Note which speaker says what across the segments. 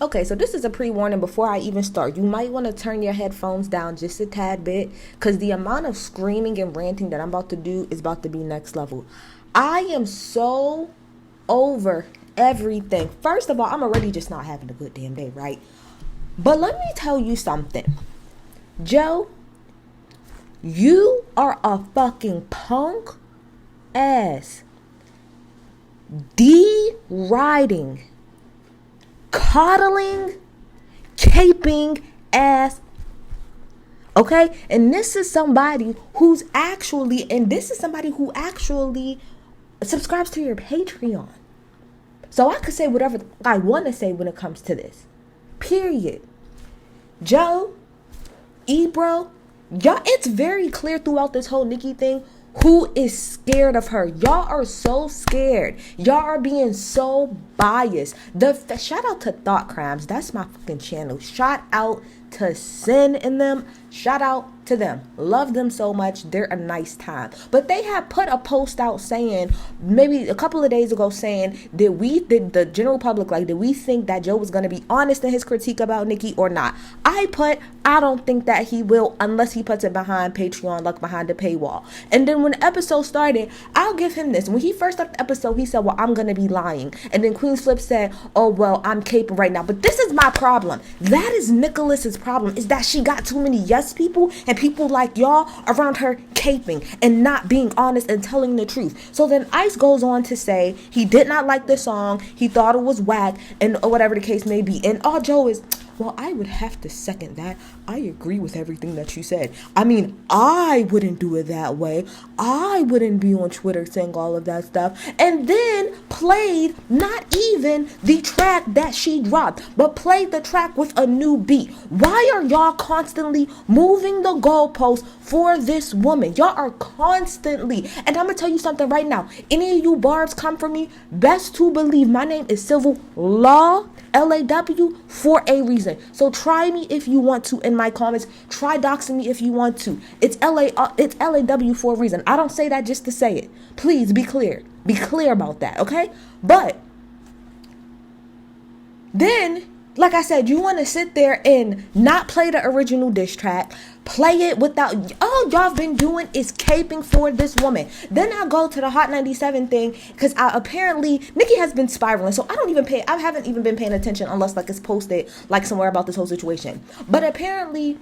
Speaker 1: Okay, so this is a pre-warning before I even start. You might want to turn your headphones down just a tad bit because the amount of screaming and ranting that I'm about to do is about to be next level. I am so over everything. First of all, I'm already just not having a good damn day, right? But let me tell you something. Joe, you are a fucking punk ass, deriding, coddling, caping ass. Okay? And this is somebody who actually subscribes to your Patreon. So I could say whatever I want to say when it comes to this. Period. Joe, Ebro, y'all, it's very clear throughout this whole Nicki thing who is scared of her. Y'all are so scared. Y'all are being so biased. Shout out to Thought Crimes. That's my fucking channel. Shout out to Sin in them. Shout out to them. Love them so much. They're a nice time. But they have put a post out saying, maybe a couple of days ago, saying, did the general public, like, did we think that Joe was going to be honest in his critique about Nicki or not? I don't think that he will unless he puts it behind Patreon, like behind the paywall. And then when the episode started, I'll give him this. When he first started the episode, he said, well, I'm going to be lying. And then Queen Flip said, oh, well, I'm caping right now. But this is my problem. That is Nicholas's problem, is that she got too many yes people and people like y'all around her caping and not being honest and telling the truth. So then Ice goes on to say he did not like the song. He thought it was whack and whatever the case may be. And all Joe is, well, I would have to second that. I agree with everything that you said. I mean, I wouldn't do it that way. I wouldn't be on Twitter saying all of that stuff. And then played not even the track that she dropped, but played the track with a new beat. Why are y'all constantly moving the goalposts for this woman? Y'all are constantly, and I'm going to tell you something right now. Any of you barbs come for me, best to believe my name is Civil Law, LAW, for a reason. So try me if you want to in my comments. Try doxing me if you want to. It's LAW for a reason. I don't say that just to say it. Please be clear. Be clear about that, okay? But then, like I said, you want to sit there and not play the original diss track, play it without, all y'all been doing is caping for this woman. Then I go to the Hot 97 thing, because apparently Nicki has been spiraling, so I haven't even been paying attention unless like it's posted like somewhere about this whole situation. But apparently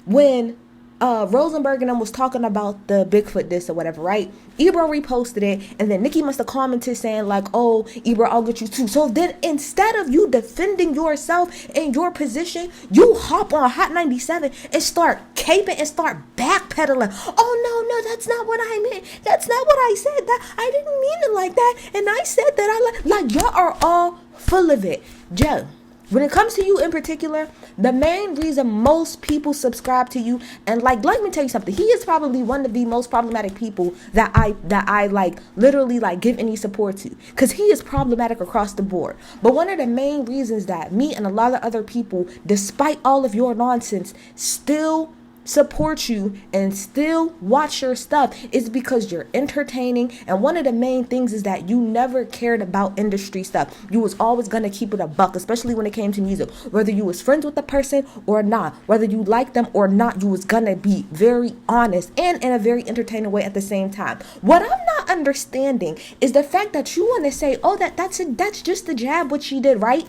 Speaker 1: when Rosenberg and them was talking about the Bigfoot this or whatever, right? Ebro reposted it, and then Nicki must have commented saying like, oh, Ebro, I'll get you too. So then instead of you defending yourself and your position, you hop on Hot 97 and start caping and start backpedaling. Oh, no, that's not what I meant. That's not what I said. That I didn't mean it like that. And I said that I like y'all are all full of it. Joe, when it comes to you in particular, the main reason most people subscribe to you, and like, let me tell you something, he is probably one of the most problematic people that I like literally like give any support to, because he is problematic across the board. But one of the main reasons that me and a lot of other people, despite all of your nonsense, still support you and still watch your stuff is because you're entertaining. And one of the main things is that you never cared about industry stuff. You was always gonna keep it a buck, especially when it came to music. Whether you was friends with the person or not, whether you liked them or not, you was gonna be very honest and in a very entertaining way at the same time. What I'm not understanding is the fact that you want to say, oh, that's just a jab what she did, right?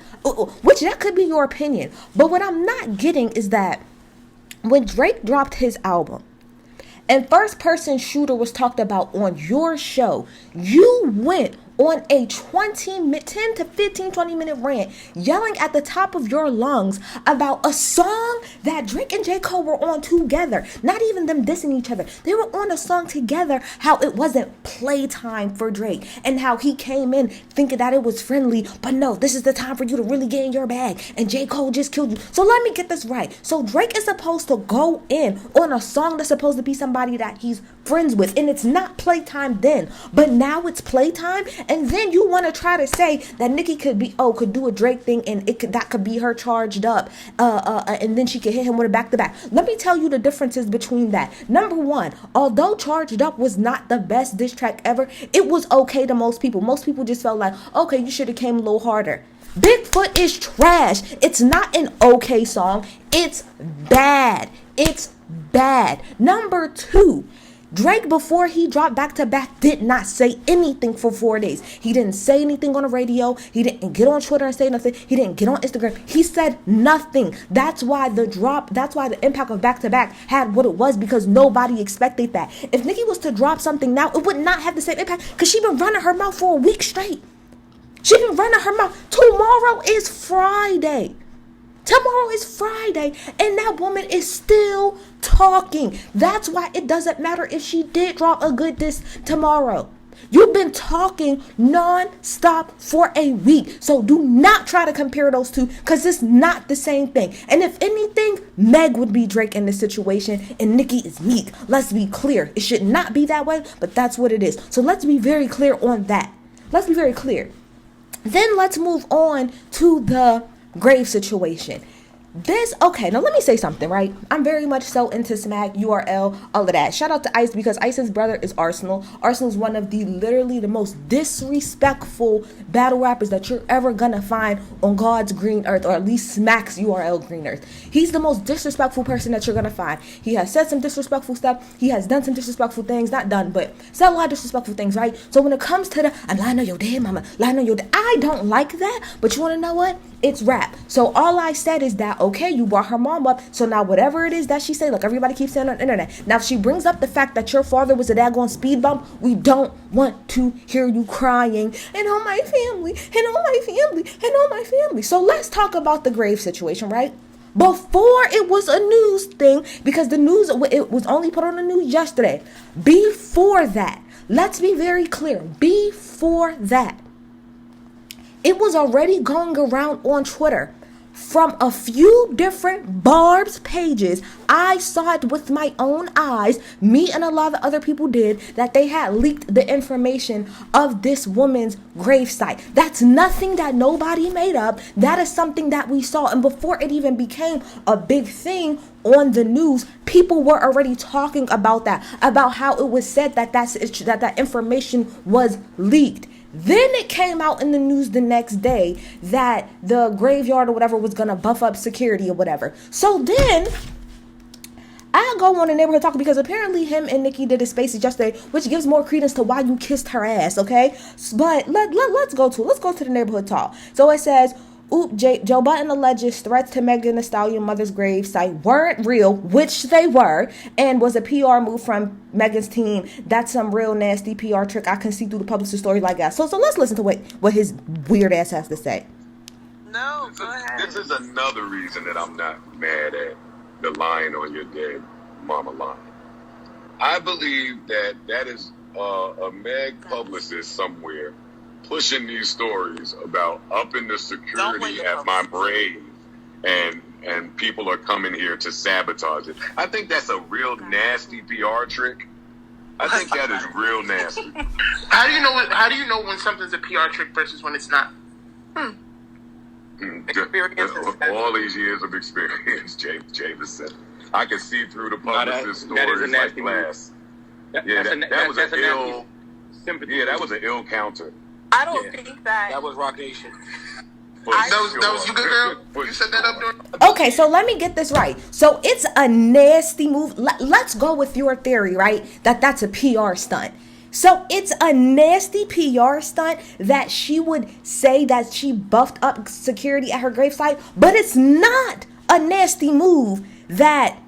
Speaker 1: Which that could be your opinion. But what I'm not getting is that when Drake dropped his album and First Person Shooter was talked about on your show, you went on a 10 to 15, 20-minute rant yelling at the top of your lungs about a song that Drake and J. Cole were on together. Not even them dissing each other. They were on a song together, how it wasn't playtime for Drake, and how he came in thinking that it was friendly, but no, this is the time for you to really get in your bag, and J. Cole just killed you. So let me get this right. So Drake is supposed to go in on a song that's supposed to be somebody that he's friends with, and it's not playtime then, but now it's playtime. And then you want to try to say that Nicki could do a Drake thing, and that could be her charged up, and then she could hit him with a back-to-back. Let me tell you the differences between that. Number one, although Charged Up was not the best diss track ever, it was okay to most people. Most people just felt like, okay, you should have came a little harder. Bigfoot is trash. It's not an okay song. It's bad. It's bad. Number 2, Drake, before he dropped Back to Back, did not say anything for 4 days. He didn't say anything on the radio. He didn't get on Twitter and say nothing. He didn't get on Instagram. He said nothing. That's why the impact of Back to Back had what it was, because nobody expected that. If Nicki was to drop something now, it would not have the same impact, because she been running her mouth for a week straight. She been running her mouth. Tomorrow is Friday. And that woman is still talking. That's why it doesn't matter if she did drop a good diss tomorrow. You've been talking non-stop for a week. So do not try to compare those two, because it's not the same thing. And if anything, Meg would be Drake in this situation and Nicki is Meek. Let's be clear. It should not be that way, but that's what it is. So let's be very clear on that. Let's be very clear. Then let's move on to the grave situation. Okay, now let me say something, right? I'm very much so into Smack, URL, all of that. Shout out to Ice, because Ice's brother is Arsenal. Arsenal's one of literally the most disrespectful battle rappers that you're ever gonna find on God's green earth, or at least Smack's URL green earth. He's the most disrespectful person that you're gonna find. He has said some disrespectful stuff. He has done some disrespectful things. Not done, but said a lot of disrespectful things, right? So when it comes to I'm lying on your dead mama, lying on your dad, I don't like that. But you wanna know what? It's rap. So all I said is that, okay, you brought her mom up. So now whatever it is that she say, like everybody keeps saying on the internet. Now if she brings up the fact that your father was a daggone speed bump, we don't want to hear you crying, and all my family, and all my family, and all my family. So let's talk about the grave situation, right? Before it was a news thing, because it was only put on the news yesterday. Before that, let's be very clear. Before that, it was already going around on Twitter from a few different Barb's pages. I saw it with my own eyes. Me and a lot of other people did, that they had leaked the information of this woman's gravesite. That's nothing that nobody made up. That is something that we saw. And before it even became a big thing on the news, people were already talking about that, about how it was said that information was leaked. Then it came out in the news the next day that the graveyard or whatever was going to buff up security or whatever. So then I go on the neighborhood talk, because apparently him and Nicki did a spaces yesterday, which gives more credence to why you kissed her ass, okay? But let's go to the neighborhood talk. So it says, Joe Budden alleges threats to Megan Thee Stallion mother's grave site weren't real, which they were, and was a PR move from Megan's team. That's some real nasty PR trick. I can see through the publicist story like that. So let's listen to what his weird ass has to say.
Speaker 2: No, go ahead.
Speaker 3: This is another reason that I'm not mad at the lying on your dead mama line. I believe that is a Meg publicist somewhere pushing these stories about upping the security at my grave, and people are coming here to sabotage it. I think that's a real nasty PR trick. I think that is real nasty.
Speaker 2: How do you know when something's a PR trick versus when it's not?
Speaker 3: All these years of experience, Jameson. I can see through the publicist stories like glass. That was an ill counter.
Speaker 4: I don't think that
Speaker 2: was Rock Nation.
Speaker 3: That was you, good girl?
Speaker 2: You set that up there?
Speaker 1: Okay, so let me get this right. So it's a nasty move. Let's go with your theory, right? That's a PR stunt. So it's a nasty PR stunt that she would say that she buffed up security at her gravesite, but it's not a nasty move that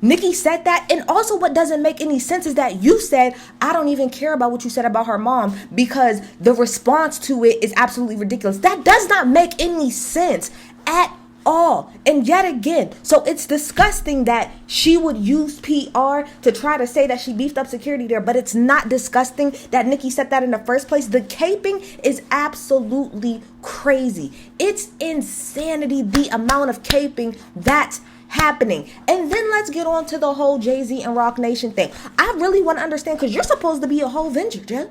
Speaker 1: Nicki said that. And also what doesn't make any sense is that you said, I don't even care about what you said about her mom, because the response to it is absolutely ridiculous. That does not make any sense at all. And yet again, so it's disgusting that she would use PR to try to say that she beefed up security there, but it's not disgusting that Nicki said that in the first place. The caping is absolutely crazy. It's insanity, the amount of caping that's happening. And then let's get on to the whole Jay-Z and Rock Nation thing. I really want to understand, because you're supposed to be a whole Venger, Jen.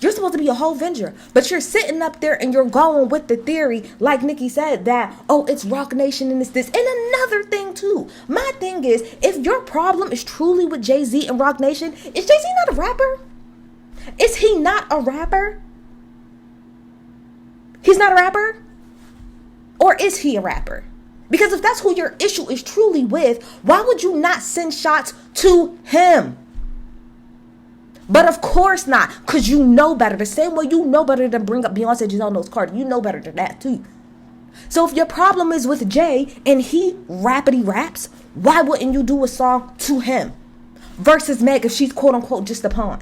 Speaker 1: You're supposed to be a whole Venger, but you're sitting up there and you're going with the theory, like Nicki said, that, oh, it's Rock Nation and it's this. And another thing too, my thing is, if your problem is truly with Jay-Z and Rock Nation, is Jay-Z not a rapper? Is he not a rapper? He's not a rapper? Or is he a rapper? Because if that's who your issue is truly with, why would you not send shots to him? But of course not, because you know better. The same way you know better than bring up Beyonce, Giselle Knowles Carter. You know better than that too. So if your problem is with Jay and he rapidy raps, why wouldn't you do a song to him? Versus Meg if she's quote unquote just a pawn.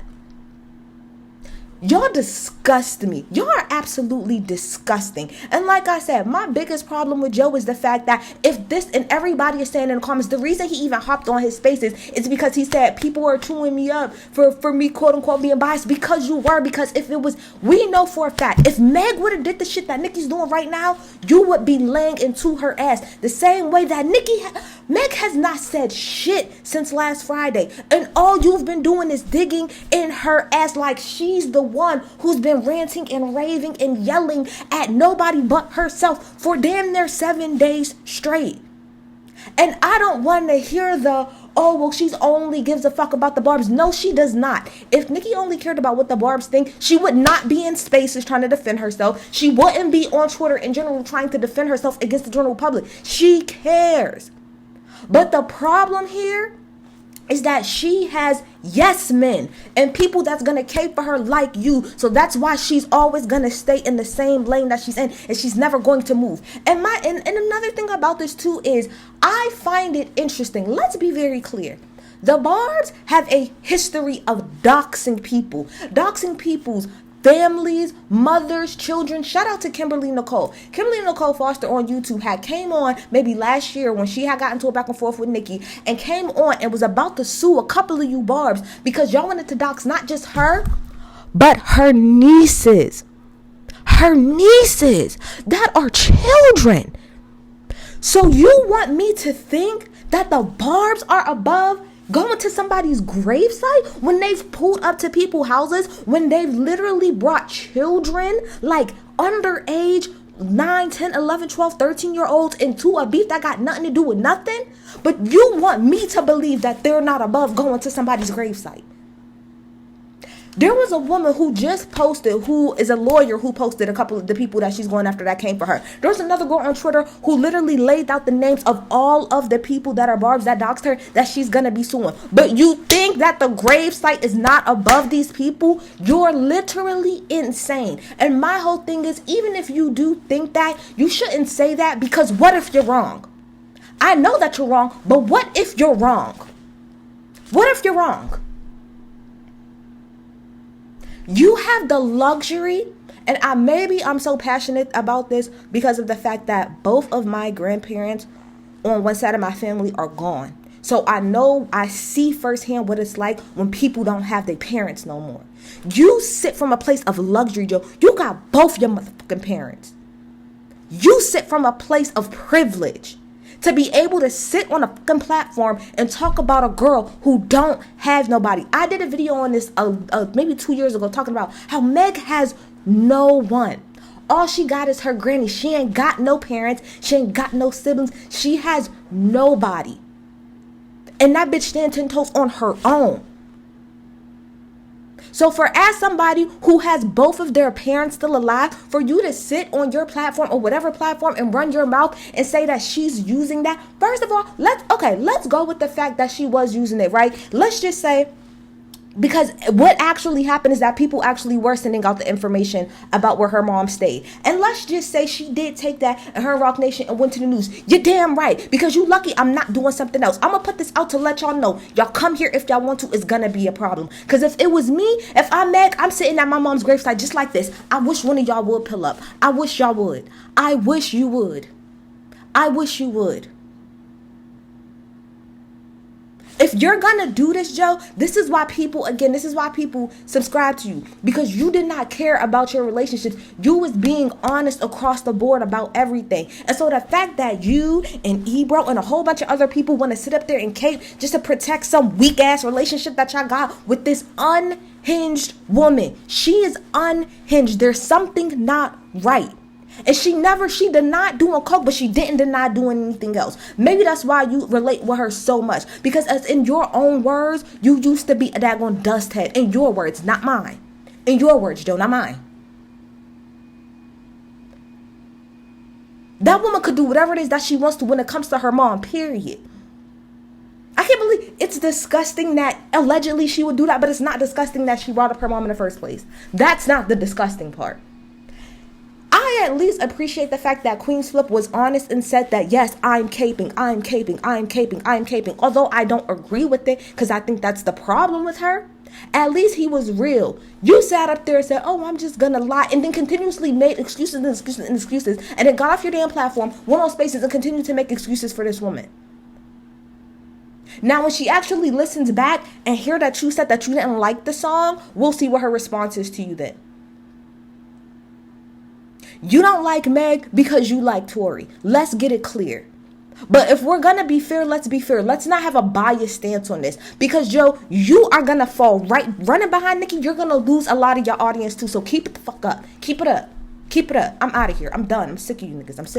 Speaker 1: Y'all disgust me. Y'all are absolutely disgusting. And like I said, my biggest problem with Joe is the fact that if this, and everybody is saying in the comments, the reason he even hopped on his spaces is because he said people are chewing me up for me quote unquote being biased. Because you were. Because if it was, we know for a fact, if Meg would have did the shit that Nicki's doing right now, you would be laying into her ass. The same way that Meg has not said shit since last Friday. And all you've been doing is digging in her ass like she's the one who's been ranting and raving and yelling at nobody but herself for damn near 7 days straight. And I don't want to hear the, oh, well, she's only gives a fuck about the Barbs. No, she does not. If Nicki only cared about what the Barbs think, she would not be in spaces trying to defend herself. She wouldn't be on Twitter in general trying to defend herself against the general public. She cares. But the problem here is that she has yes men and people that's gonna cape for her like you. So that's why she's always gonna stay in the same lane that she's in, and she's never going to move. And another thing about this too is I find it interesting. Let's be very clear. The Barbs have a history of doxing people's families, mothers, children. Shout out to Kimberly Nicole. Kimberly Nicole Foster on YouTube had came on maybe last year when she had gotten into a back and forth with Nicki and came on and was about to sue a couple of you Barbs because y'all wanted to dox not just her, but her nieces. Her nieces that are children. So you want me to think that the Barbs are above going to somebody's gravesite when they've pulled up to people's houses, when they've literally brought children, like underage 9, 10, 11, 12, 13-year-olds into a beef that got nothing to do with nothing? But you want me to believe that they're not above going to somebody's gravesite. There was a woman who just posted, who is a lawyer, who posted a couple of the people that she's going after that came for her. There was another girl on Twitter who literally laid out the names of all of the people that are Barbs that doxed her that she's going to be suing. But you think that the gravesite is not above these people? You're literally insane. And my whole thing is, even if you do think that, you shouldn't say that, because what if you're wrong? I know that you're wrong, but what if you're wrong? What if you're wrong? You have the luxury, and I'm so passionate about this because of the fact that both of my grandparents on one side of my family are gone. So I see firsthand what it's like when people don't have their parents no more. You sit from a place of luxury, Joe. You got both your motherfucking parents. You sit from a place of privilege to be able to sit on a fucking platform and talk about a girl who don't have nobody. I did a video on this maybe 2 years ago talking about how Meg has no one. All she got is her granny. She ain't got no parents. She ain't got no siblings. She has nobody. And that bitch stands 10 toes on her own. So as somebody who has both of their parents still alive, for you to sit on your platform or whatever platform and run your mouth and say that she's using that, first of all, let's go with the fact that she was using it, right? Let's just say, because what actually happened is that people actually were sending out the information about where her mom stayed. And let's just say she did take that and her Rock Nation and went to the news. You're damn right, because you lucky I'm not doing something else. I'm going to put this out to let y'all know. Y'all come here if y'all want to. It's going to be a problem. Because if it was me, if I'm Meg, I'm sitting at my mom's gravesite just like this. I wish one of y'all would pull up. I wish y'all would. I wish you would. I wish you would. If you're gonna do this, Joe, this is why people subscribe to you, because you did not care about your relationships. You was being honest across the board about everything. And so the fact that you and Ebro and a whole bunch of other people want to sit up there and cape just to protect some weak ass relationship that y'all got with this unhinged woman. She is unhinged. There's something not right. And she denied doing coke, but she didn't deny doing anything else. Maybe that's why you relate with her so much. Because as in your own words, you used to be a daggone dust head. In your words, not mine. In your words, Joe, not mine. That woman could do whatever it is that she wants to when it comes to her mom, period. I can't believe it's disgusting that allegedly she would do that, but it's not disgusting that she brought up her mom in the first place. That's not the disgusting part. I at least appreciate the fact that Queen's Flip was honest and said that, yes, I'm caping. Although I don't agree with it because I think that's the problem with her. At least he was real. You sat up there and said, oh, I'm just gonna lie, and then continuously made excuses and then got off your damn platform, went on Spaces, and continued to make excuses for this woman. Now, when she actually listens back and hear that you said that you didn't like the song, we'll see what her response is to you then. You don't like Meg because you like Tory. Let's get it clear. But if we're going to be fair, let's be fair. Let's not have a biased stance on this. Because, Joe, you are going to fall right. Running behind Nicki, you're going to lose a lot of your audience too. So keep it the fuck up. Keep it up. Keep it up. I'm out of here. I'm done. I'm sick of you niggas. I'm sick.